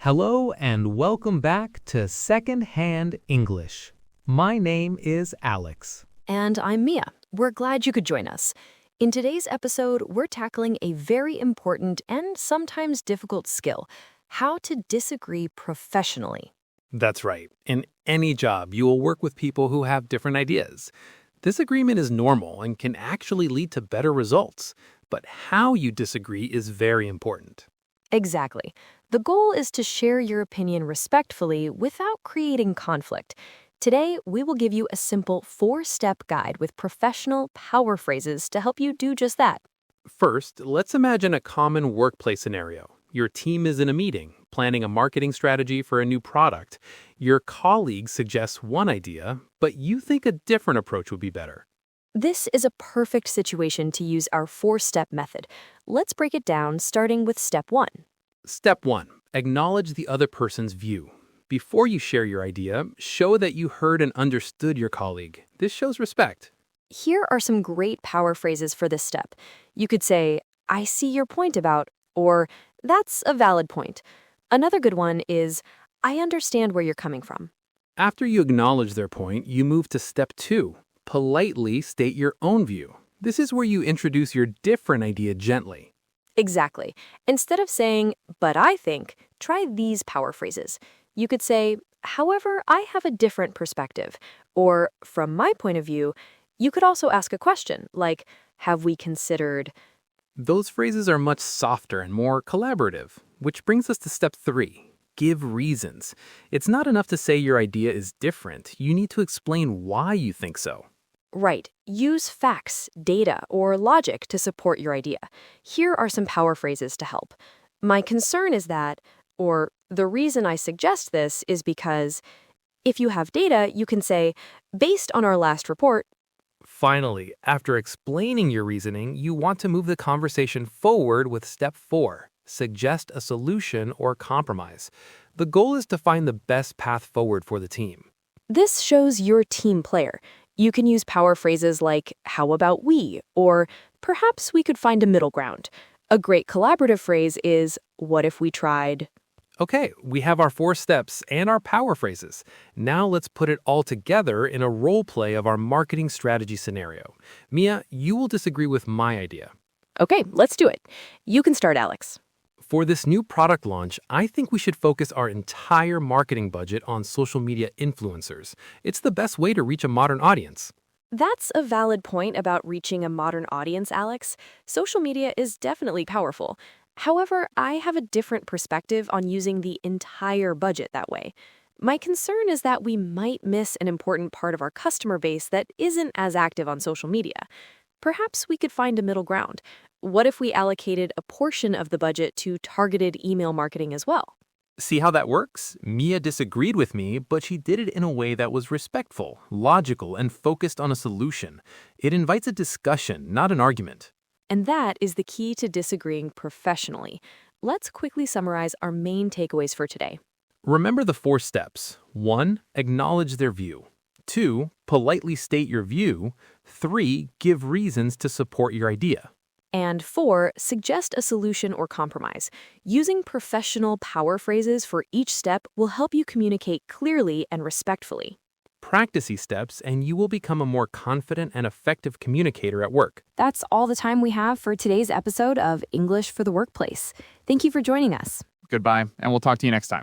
Hello and welcome back to Secondhand English. My name is Alex. And I'm Mia. We're glad you could join us. In today's episode, we're tackling a very important and sometimes difficult skill, how to disagree professionally. That's right. In any job, you will work with people who have different ideas. Disagreement is normal and can actually lead to better results, but how you disagree is very important. Exactly. The goal is to share your opinion respectfully without creating conflict. Today, we will give you a simple 4-step guide with professional power phrases to help you do just that. First, let's imagine a common workplace scenario. Your team is in a meeting, planning a marketing strategy for a new product. Your colleague suggests one idea, but you think a different approach would be better. This is a perfect situation to use our 4-step method. Let's break it down, starting with step 1. Step 1. Acknowledge the other person's view. Before you share your idea, show that you heard and understood your colleague. This shows respect. Here are some great power phrases for this step. You could say, I see your point about, or that's a valid point. Another good one is, I understand where you're coming from. After you acknowledge their point, you move to step 2. Politely state your own view. This is where you introduce your different idea gently. Exactly. Instead of saying, but I think, try these power phrases. You could say, however, I have a different perspective. Or, from my point of view, you could also ask a question, like, have we considered... Those phrases are much softer and more collaborative, which brings us to step 3. Give reasons. It's not enough to say your idea is different. You need to explain why you think so. Right. Use facts, data, or logic to support your idea. Here are some power phrases to help. My concern is that, or the reason I suggest this is because, if you have data, you can say, based on our last report. Finally, after explaining your reasoning, you want to move the conversation forward with step 4. Suggest a solution or compromise. The goal is to find the best path forward for the team. This shows you're a team player. You can use power phrases like, how about we? Or perhaps we could find a middle ground. A great collaborative phrase is, what if we tried? Okay, we have our 4 steps and our power phrases. Now let's put it all together in a role play of our marketing strategy scenario. Mia, you will disagree with my idea. Okay, let's do it. You can start, Alex. For this new product launch, I think we should focus our entire marketing budget on social media influencers. It's the best way to reach a modern audience. That's a valid point about reaching a modern audience, Alex. Social media is definitely powerful. However, I have a different perspective on using the entire budget that way. My concern is that we might miss an important part of our customer base that isn't as active on social media. Perhaps we could find a middle ground. What if we allocated a portion of the budget to targeted email marketing as well? See how that works? Mia disagreed with me, but she did it in a way that was respectful, logical, and focused on a solution. It invites a discussion, not an argument. And that is the key to disagreeing professionally. Let's quickly summarize our main takeaways for today. Remember the 4 steps. 1. Acknowledge their view. 2. Politely state your view. 3. Give reasons to support your idea. And 4, suggest a solution or compromise. Using professional power phrases for each step will help you communicate clearly and respectfully. Practice these steps, and you will become a more confident and effective communicator at work. That's all the time we have for today's episode of English for the Workplace. Thank you for joining us. Goodbye, and we'll talk to you next time.